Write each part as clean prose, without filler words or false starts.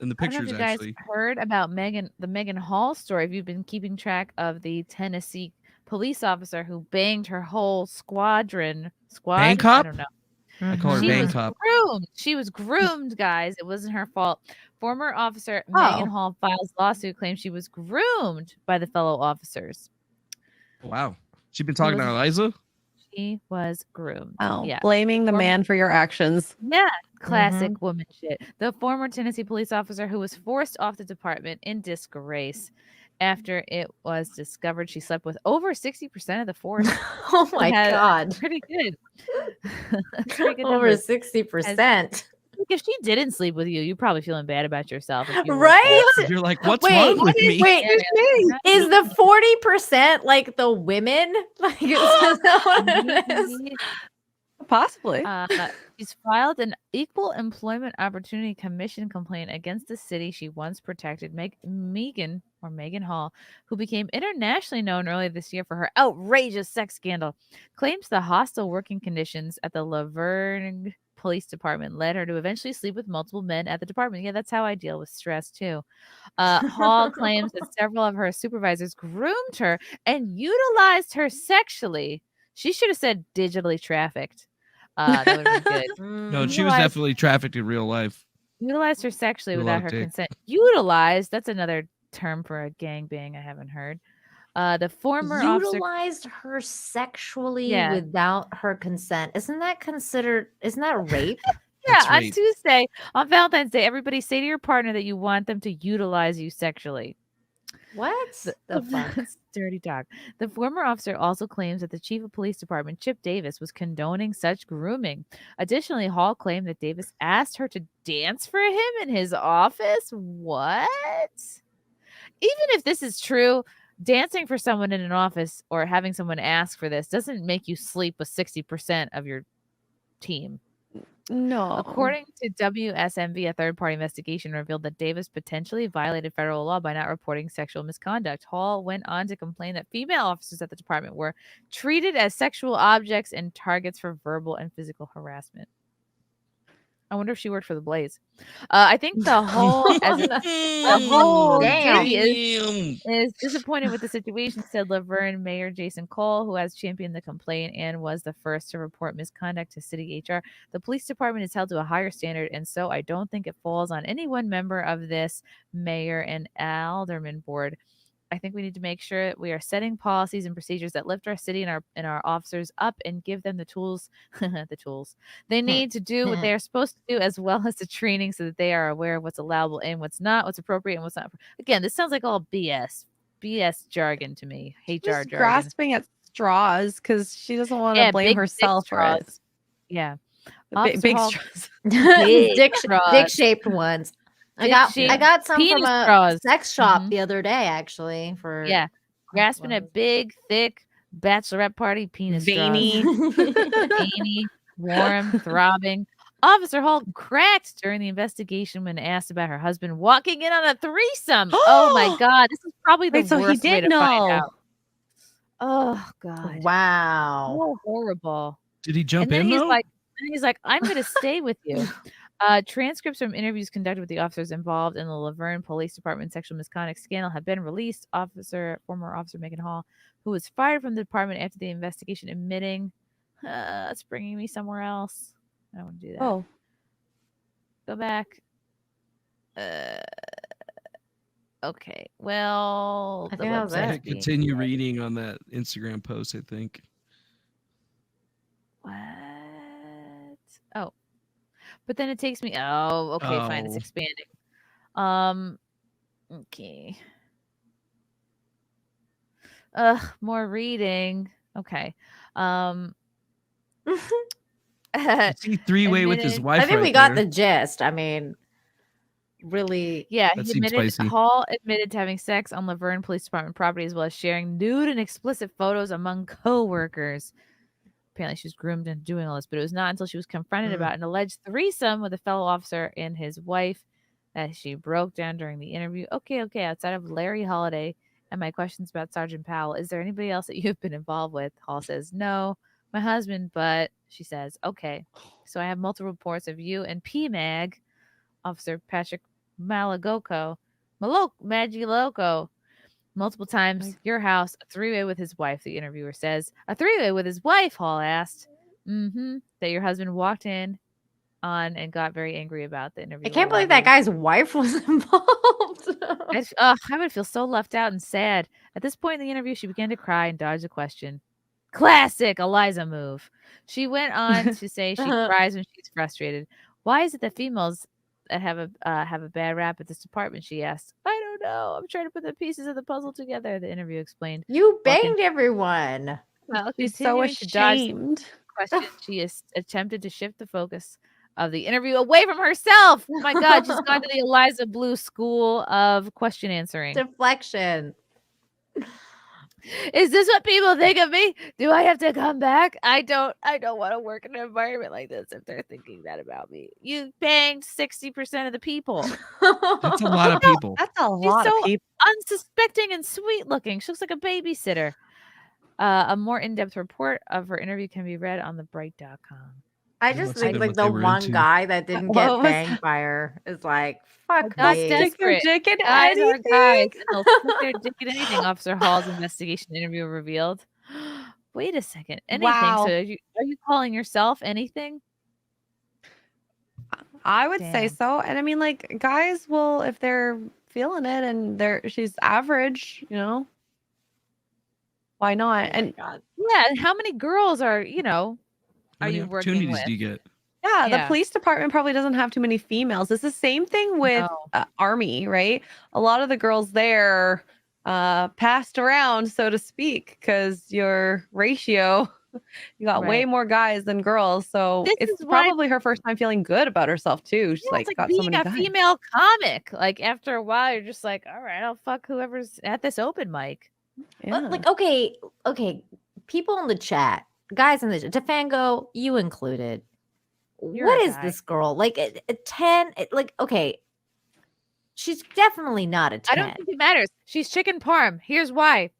in the I don't know if pictures, you guys actually. heard about the Meagan Hall story. If you've been keeping track of the Tennessee police officer who banged her whole squad, I Bangkok? don't know. I call her She Mm-hmm. was Bangkok. groomed. She was groomed, guys. It wasn't her fault. Former officer Meagan Oh. Hall files lawsuit claims she was groomed by the fellow officers. Wow. She been She talking to was Eliza? she was groomed. Oh, Yeah. blaming the man for your actions. Yeah, classic woman shit. The former Tennessee police officer who was forced off the department in disgrace after it was discovered she slept with over 60% of the force. Oh my God. Pretty good. That's pretty good Over numbers. 60%. If she didn't sleep with you, you're probably feeling bad about yourself if you were Right? forced. You're like, what's Wait, wrong with me? wait. Is the 40% like the women? Like, is that what it is? Possibly. She's filed an Equal Employment Opportunity Commission complaint against the city she once protected, Meagan Hall, who became internationally known earlier this year for her outrageous sex scandal, claims the hostile working conditions at the Laverne Police Department led her to eventually sleep with multiple men at the department. Yeah, that's how I deal with stress too. Hall claims that several of her supervisors groomed her and utilized her sexually. She should have said digitally trafficked. That would have been good. No, she was definitely trafficked in real life. Utilized her sexually Do a lot without of her dick. consent. Utilized, that's another term for a gangbang I haven't heard. The former officer Utilized her sexually Yeah. without her consent. Isn't that rape? Yeah, That's on rape. Tuesday, on Valentine's Day, everybody say to your partner that you want them to utilize you sexually. What the fuck? Dirty dog. The former officer also claims that the chief of police department, Chip Davis, was condoning such grooming. Additionally, Hall claimed that Davis asked her to dance for him in his office. What? Even if this is true, dancing for someone in an office or having someone ask for this doesn't make you sleep with 60% of your team. No. According to WSMV, a third-party investigation revealed that Davis potentially violated federal law by not reporting sexual misconduct. Hall went on to complain that female officers at the department were treated as sexual objects and targets for verbal and physical harassment. I wonder if she worked for the Blaze. I think the whole Damn. city is disappointed with the situation, said Laverne Mayor Jason Cole, who has championed the complaint and was the first to report misconduct to city HR. The police department is held to a higher standard, and so I don't think it falls on any one member of this mayor and alderman board. I think we need to make sure that we are setting policies and procedures that lift our city and our officers up and give them the tools they need to do what they are supposed to do, as well as the training so that they are aware of what's allowable and what's not, what's appropriate and what's not. Again, this sounds like all BS jargon to me. HR She's jargon. grasping at straws because she doesn't want to blame big herself dick for it. straws. Yeah. Big Hall- straws. Dick straws. shaped ones. I Dick-shaped got some penis from a straws. sex shop Mhm. the other day, actually. Yeah. Grasping at big, thick bachelorette party penis Veiny. straws. Veiny, warm, throbbing. Officer Hall cracked during the investigation when asked about her husband walking in on a threesome. Oh my God. This is probably the Wait, so he worst way did to find know. out. Oh God. Wow. So horrible. Did he jump And then in, he's though? like, I'm going to stay with you. Transcripts from interviews conducted with the officers involved in the Laverne Police Department sexual misconduct scandal have been released. Former officer Meagan Hall, who was fired from the department after the investigation, admitting, it's bringing me somewhere else. I don't want to do that. Oh, Go back. Okay. Well, I the think that was website's it. being- Continue reading on that Instagram post, I think. What? Oh. But then it takes me. Oh, okay, fine. It's Oh. expanding. Okay. More reading. Okay. See three-way with his Admitted- wife. I think we right got there. the gist. I mean, really. Yeah, That he seems admitted. spicy. Hall admitted to having sex on Laverne Police Department property, as well as sharing nude and explicit photos among co-workers. Apparently, she was groomed into doing all this, but it was not until she was confronted about an alleged threesome with a fellow officer and his wife that she broke down during the interview. Okay. Outside of Larry Holiday and my questions about Sergeant Powell, is there anybody else that you've been involved with? Hall says, no, my husband, but she says, okay. So I have multiple reports of you and PMAG, Officer Patrick Magiloko multiple times. Your house, a three-way with his wife, the interviewer says. A three-way with his wife, Hall asked. That your husband walked in on and got very angry about. The interview. I can't believe that guy's wife was involved. I would feel so left out and sad. At this point in the interview, she began to cry and dodge a question. Classic Eliza move. She went on to say she cries when she's frustrated. Why is it that females that have a bad rap at this department? She asked. I don't know. I'm trying to put the pieces of the puzzle together. The interview explained. You banged everyone. Well, She's so ashamed. Question. She has attempted to shift the focus of the interview away from herself. Oh my God, she's gone to the Eliza Blue school of question answering. Deflection. Is this what people think of me? Do I have to come back? I don't want to work in an environment like this if they're thinking that about me. You banged 60% of the people. That's a lot of people. That's a lot of people. Unsuspecting and sweet looking. She looks like a babysitter. A more in-depth report of her interview can be read on thebright.com. I just think like the one guy that didn't get banged by her is like, fuck me. Guys are guys. And they'll stick their dick in anything. Officer Hall's investigation interview revealed. Wait a second. Anything. Wow. So are you calling yourself anything? I would say so. And I mean, like, guys will, if they're feeling it and she's average, why not? And yeah, and how many girls are you working opportunities with? do you get? Yeah, the police department probably doesn't have too many females. It's the same thing with Army, right? A lot of the girls there passed around, so to speak, because your ratio, you got way more guys than girls. So it's probably her first time feeling good about herself too. She's like got so many guys. Female comic. Like after a while, you're just like, all right, I'll fuck whoever's at this open mic. Yeah. Like, okay. People in the chat, guys in the chat, Defango, you included. What is this girl? Like a 10? Okay. She's definitely not a 10. I don't think it matters. She's chicken parm. Here's why.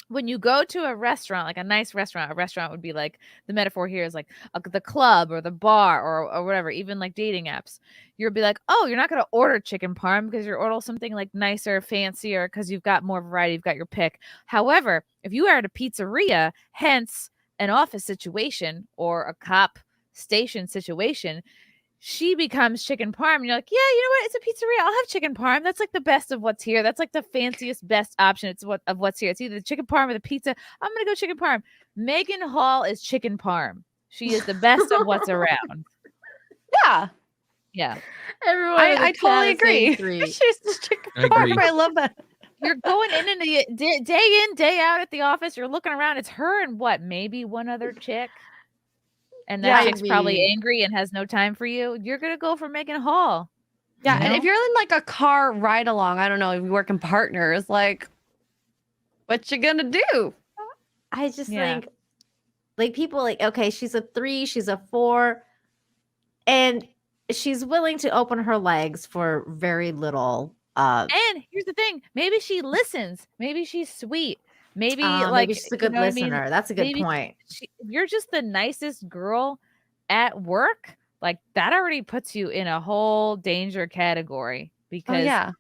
When you go to a restaurant, like a nice restaurant, a restaurant would be like, the metaphor here is like the club or the bar or whatever, even like dating apps. You'll be like, oh, you're not going to order chicken parm because you're order something like nicer, fancier, because you've got more variety, you've got your pick. However, if you are at a pizzeria, hence an office situation or a cop station situation, she becomes chicken parm. And you're like, yeah, you know what? It's a pizzeria. I'll have chicken parm. That's like the best of what's here. That's like the fanciest, best option. It's what's here. It's either the chicken parm or the pizza. I'm going to go chicken parm. Meagan Hall is chicken parm. She is the best of what's around. Yeah. Yeah. Everyone I totally agree. She's just chicken parm. I love that. You're going in day in, day out at the office. You're looking around. It's her and maybe one other chick. And that chick's probably angry and has no time for you. You're going to go for Meagan Hall. Yeah. And if you're in like a car ride along, I don't know, if you work in partners, like, what you going to do? I just think like people like, okay, she's a 3, she's a 4, and she's willing to open her legs for very little. And here's the thing. Maybe she listens. Maybe she's sweet. Maybe maybe she's a good listener. I mean? That's a good point. You're just the nicest girl at work. Like that already puts you in a whole danger category because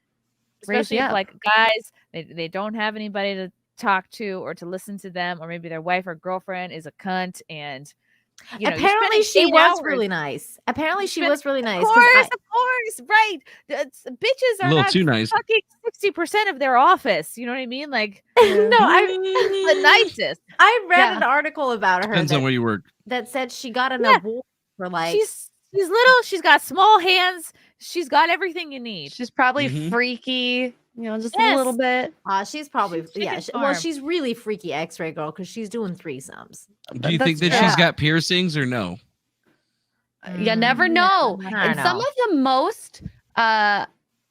especially if like guys, they don't have anybody to talk to or to listen to them, or maybe their wife or girlfriend is a cunt and apparently she was really nice. Of course, right. Bitches are a little not too nice. Fucking 60% of their office. You know what I mean? Like, no, the nicest. I read an article about her. Depends on where you work. That said she got an award for like. She's little. She's got small hands. She's got everything you need. She's probably freaky. Just a little bit. She's probably she's really freaky X-ray girl because she's doing threesomes. Do you think that she's got piercings or no? You never know. And some of the most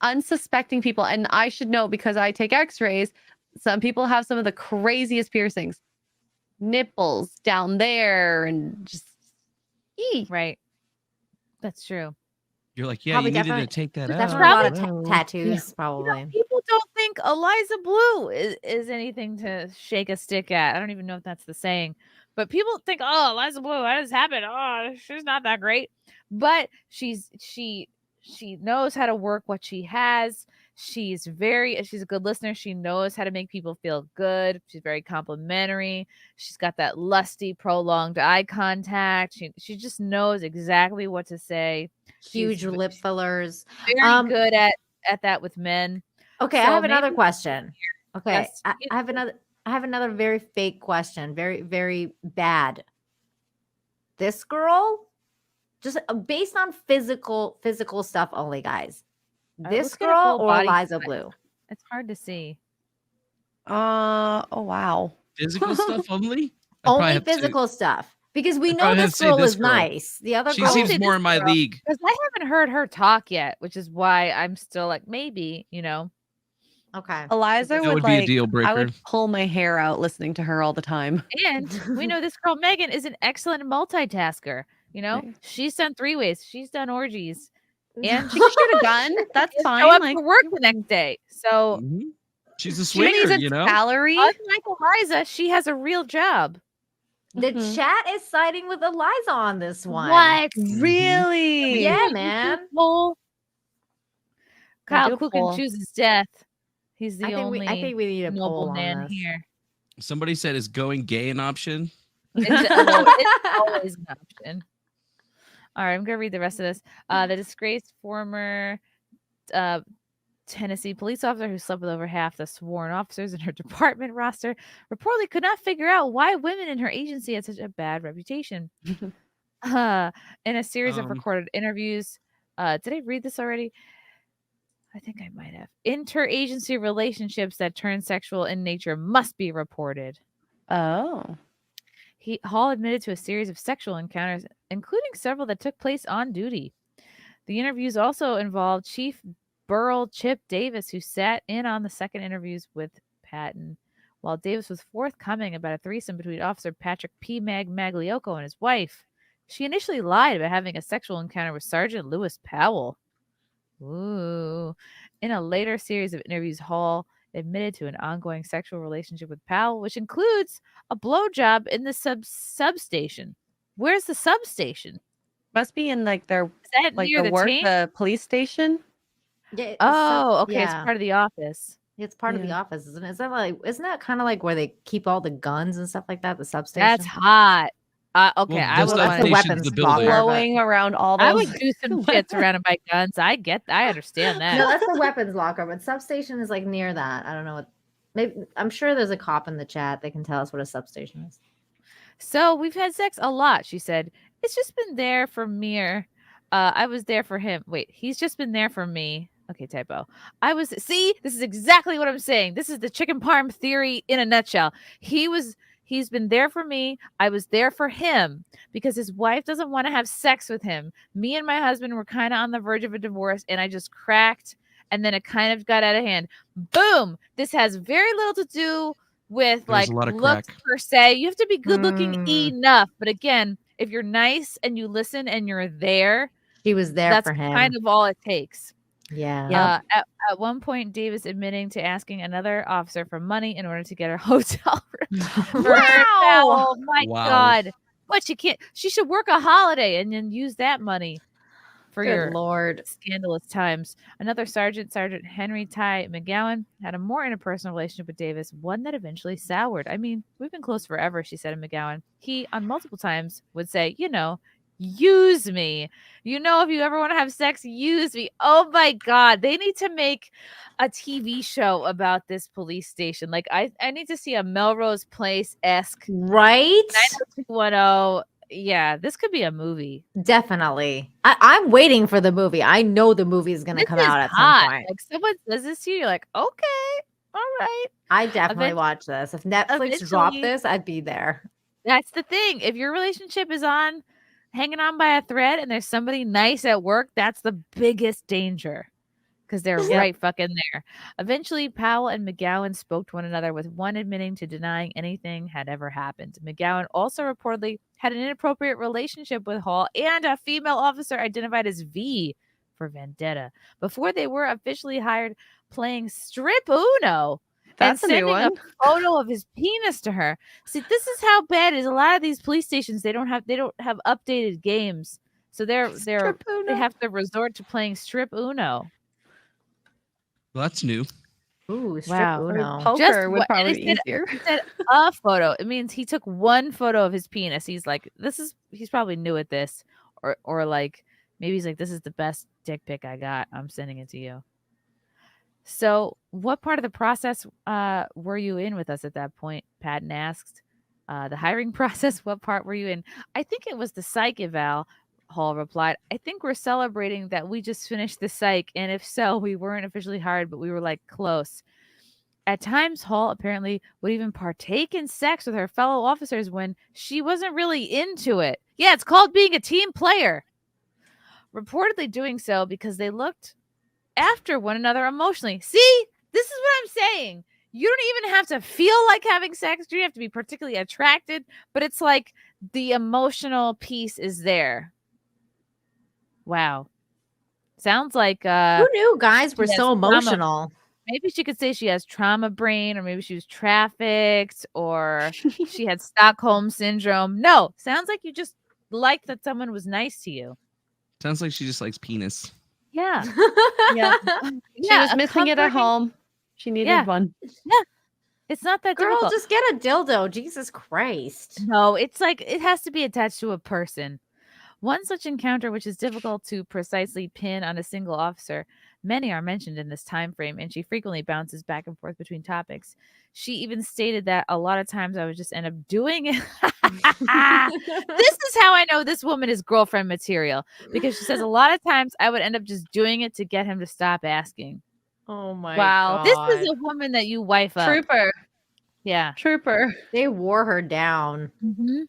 unsuspecting people, and I should know because I take X-rays, some people have some of the craziest piercings. Nipples down there and just right. That's true. You're like, yeah, probably you needed to take that out. That's probably a lot of tattoos, probably. People don't think Eliza Blue is anything to shake a stick at. I don't even know if that's the saying, but people think, oh, Eliza Blue, what has happened? Oh, she's not that great, but she She knows how to work what she has. She's a good listener. She knows how to make people feel good. She's very complimentary. She's got that lusty, prolonged eye contact. She just knows exactly what to say. Huge lip fillers. Very good at that with men. Okay, So I have another maybe- question. Okay, Yes, I have another very fake question. Very, very bad. This girl, just based on physical stuff only, guys. This let's get a girl full or body Eliza shot. Blue? It's hard to see. Oh wow. Physical stuff only? I'd probably Only have to- physical stuff. Because we I'd know probably have this to say girl this is girl. nice. The other She girl, seems say more this in my girl. league. Because I haven't heard her talk yet, which is why I'm still like, maybe, okay. Eliza That would would be a like. deal I breaker. would pull my hair out listening to her all the time. And we know this girl, Meagan, is an excellent multitasker. Right. She's done 3-ways. She's done orgies. And She can shoot a gun. That's show fine. up Like to work the next day. So, Mhm. She's a she needs swinger, a you know? salary. unlike Eliza, she has a real job. The Mhm. chat is siding with Eliza on this one. What? Really? Yeah, man. Well, I Kyle do Coogan poll. chooses death. He's the I think only we need a noble poll on man this. here. Somebody said, is going gay an option? It's always an option. All right, I'm gonna read the rest of this. The disgraced former Tennessee police officer who slept with over half the sworn officers in her department roster reportedly could not figure out why women in her agency had such a bad reputation. In a series of recorded interviews, did I read this already? I think I might have. Interagency relationships that turn sexual in nature must be reported. Oh. Hall admitted to a series of sexual encounters, including several that took place on duty. The interviews also involved Chief Burl Chip Davis, who sat in on the second interviews with Patton, while Davis was forthcoming about a threesome between Officer Patrick P. Magliocco and his wife. She initially lied about having a sexual encounter with Sergeant Lewis Powell. Ooh. In a later series of interviews, Hall admitted to an ongoing sexual relationship with Powell, which includes a blowjob in the substation. Where's the substation? Must be in like their Is that like near the the tank? the police station. Yeah, Oh, okay. It's yeah. part of the office. It's part of the Yeah. office, isn't it? Isn't that kind of like where they keep all the guns and stuff like that? The substation. That's hot. Okay, Well, I the would that's the want substation's weapons the building. locker. Blowing around all those. I would do some shit surrounded by guns. I understand that. No, that's the weapons locker, but substation is like near that. I don't know what. Maybe I'm sure there's a cop in the chat. They can tell us what a substation is. So we've had sex a lot, she said. It's just been there for me. I was there for him. Wait, he's just been there for me. Okay, typo. See, this is exactly what I'm saying. This is the chicken parm theory in a nutshell. He's been there for me. I was there for him because his wife doesn't want to have sex with him. Me and my husband were kind of on the verge of a divorce, and I just cracked, and then it kind of got out of hand. Boom! This has very little to do with There's like a lot of looks crack. per se. You have to be good looking Mm. enough. But again, if you're nice and you listen and you're there, She was there that's for him. kind of all it takes. Yeah. At one point, Davis admitting to asking another officer for money in order to get her hotel room. For her Wow. Oh my Wow. God. But she should work a holiday and then use that money for Good your Lord. scandalous times. Another Sergeant Henry Ty McGowan, had a more interpersonal relationship with Davis, one that eventually soured. I mean, we've been close forever, she said to McGowan. He, on multiple times, would say, use me. If you ever want to have sex, use me. Oh my God. They need to make a TV show about this police station. Like, I need to see a Melrose Place-esque Right? 90210. Yeah, this could be a movie. Definitely. I'm waiting for the movie. I know the movie is going to This come is out at hot. some point. Like, someone says this to you, you're like, okay, all right. I definitely Event- watch this. If Netflix dropped eventually- this, I'd be there. That's the thing. If your relationship is hanging on by a thread and there's somebody nice at work, that's the biggest danger because they're Yep. right fucking there. Eventually, Powell and McGowan spoke to one another, with one admitting to denying anything had ever happened. McGowan also reportedly had an inappropriate relationship with Hall and a female officer identified as V for Vendetta before they were officially hired, playing strip Uno. That's a and new sending one. a photo of his penis to her. See, this is how bad it is. A lot of these police stations, they don't have updated games. So they Strip Uno. have to resort to playing strip Uno. Well, that's new. Ooh, strip Wow. Or Uno. poker would and probably it be easier. said a photo. It means he took one photo of his penis. He's like, he's probably new at this. Or like, maybe he's like, this is the best dick pic I got. I'm sending it to you. So what part of the process were you in with us at that point? Patton asked. The hiring process, what part were you in? I think it was the psych eval, Hall replied. I think we're celebrating that we just finished the psych, and if so, we weren't officially hired, but we were like close. At times, Hall apparently would even partake in sex with her fellow officers when she wasn't really into it. Yeah, it's called being a team player. Reportedly doing so because they looked after one another emotionally. See, this is what I'm saying. You don't even have to feel like having sex. You don't have to be particularly attracted, but it's like the emotional piece is there. Wow. Sounds like Who knew guys were yes, so emotional? maybe she could say she has trauma brain, or maybe she was trafficked, or she had Stockholm syndrome. No, sounds like you just liked that someone was nice to you. Sounds like she just likes penis. Yeah. Yeah. She was a missing it at comforting- home. She needed Yeah. one. It's not that Girl, difficult. just get a dildo. Jesus Christ. No, it's like it has to be attached to a person. One such encounter, which is difficult to precisely pin on a single officer, many are mentioned in this time frame, and she frequently bounces back and forth between topics. She even stated that a lot of times I would just end up doing it. This is how I know this woman is girlfriend material, because she says a lot of times I would end up just doing it to get him to stop asking. Oh my Wow. This God. is a woman that you wife up. Trooper. Yeah. Trooper. They wore her down. Mm-hmm.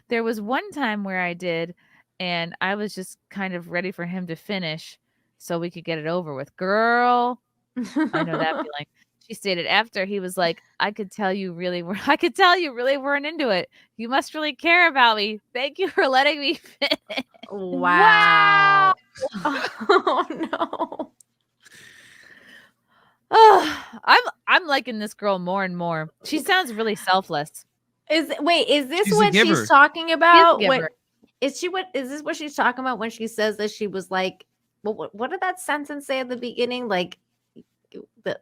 There was one time where I did, and I was just kind of ready for him to finish so we could get it over with. Girl, I know that feeling. She stated after, he was like, I could tell you really weren't into it. You must really care about me. Thank you for letting me finish. Wow. Oh no. Oh, I'm liking this girl more and more. She sounds really selfless. Is this She's a what giver. she's talking about? giver. Is this what she's talking about when she says that she was like, what did that sentence say at the beginning? Like the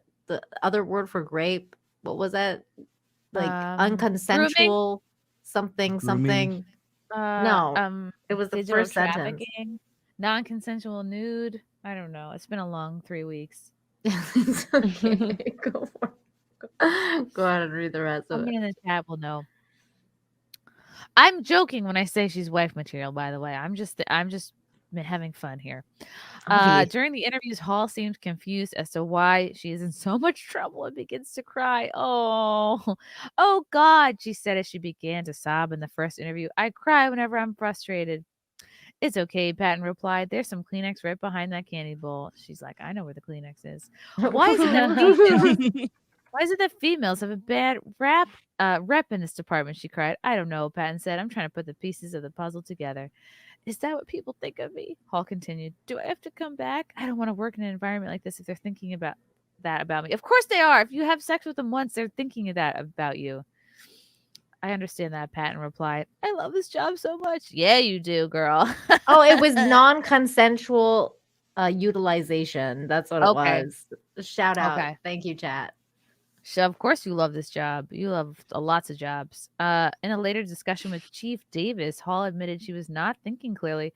other word for grape. What was that? Like unconsensual something. Grooming. No. It was the digital first sentence. trafficking, non-consensual nude. I don't know. It's been a long 3 weeks. It's okay. Go for it. Go ahead and read the rest of Someone it. in the chat will know. I'm joking when I say she's wife material, by the way. I'm just having fun here. Okay. During the interviews, Hall seemed confused as to why she is in so much trouble and begins to cry. Oh God, she said as she began to sob in the first interview. I cry whenever I'm frustrated. It's okay, Patton replied. There's some Kleenex right behind that candy bowl. She's like, I know where the Kleenex is. Why is it that Why is it that females have a bad rep in this department? She cried. I don't know, Patton said. I'm trying to put the pieces of the puzzle together. Is that what people think of me? Hall continued. Do I have to come back? I don't want to work in an environment like this if they're thinking about that about me. Of course they are. If you have sex with them once, they're thinking of that about you. I understand that, Patton replied. I love this job so much. Yeah, you do, girl. Oh, it was non-consensual utilization. That's what it Okay. was. Shout out. Okay. Thank you, chat. So of course you love this job. You love lots of jobs. In a later discussion with Chief Davis, Hall admitted she was not thinking clearly.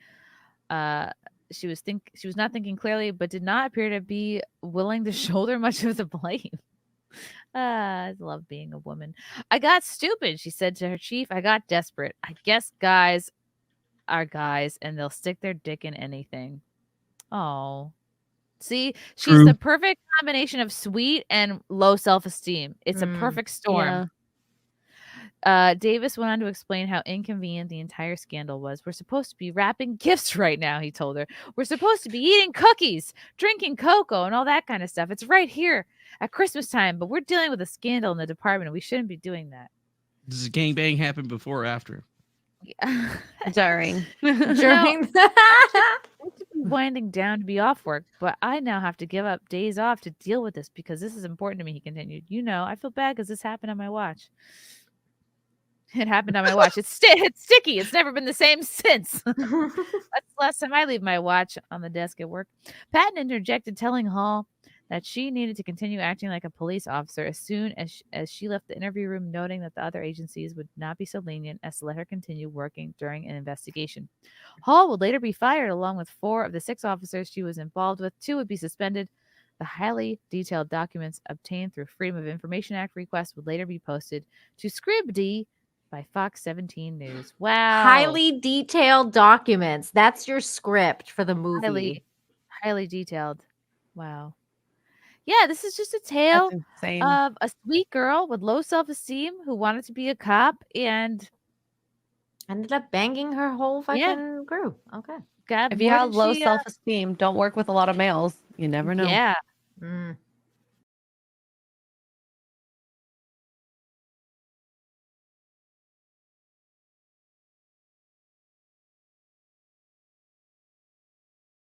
She was not thinking clearly, but did not appear to be willing to shoulder much of the blame. I love being a woman. I got stupid, she said to her chief. I got desperate. I guess guys are guys, and they'll stick their dick in anything. Oh. See, she's True. the perfect combination of sweet and low self-esteem. It's a perfect storm. Davis went on to explain how inconvenient the entire scandal was. We're supposed to be wrapping gifts right now, he told her. We're supposed to be eating cookies, drinking cocoa, and all that kind of stuff. It's right here at Christmas time, but we're dealing with a scandal in the department, and we shouldn't be doing that. Does the gangbang happen before or after? Yeah. During. During Winding down to be off work, but I now have to give up days off to deal with this because this is important to me, he continued. You know, I feel bad because this happened on my watch. It happened on my watch. It's sticky. It's never been the same since. That's the last time I leave my watch on the desk at work. Patton interjected, telling Hall that she needed to continue acting like a police officer as soon as she left the interview room, noting that the other agencies would not be so lenient as to let her continue working during an investigation. Hall would later be fired along with 4 of the 6 officers she was involved with. 2 would be suspended. The highly detailed documents obtained through Freedom of Information Act requests would later be posted to Scribd by Fox 17 News. Wow. Highly detailed documents. That's your script for the movie. Highly detailed. Wow. Yeah, this is just a tale That's insane. of a sweet girl with low self-esteem who wanted to be a cop and ended up banging her whole fucking group. Okay. got If you more have than low she, self-esteem, don't work with a lot of males. You never know. Yeah. Mm.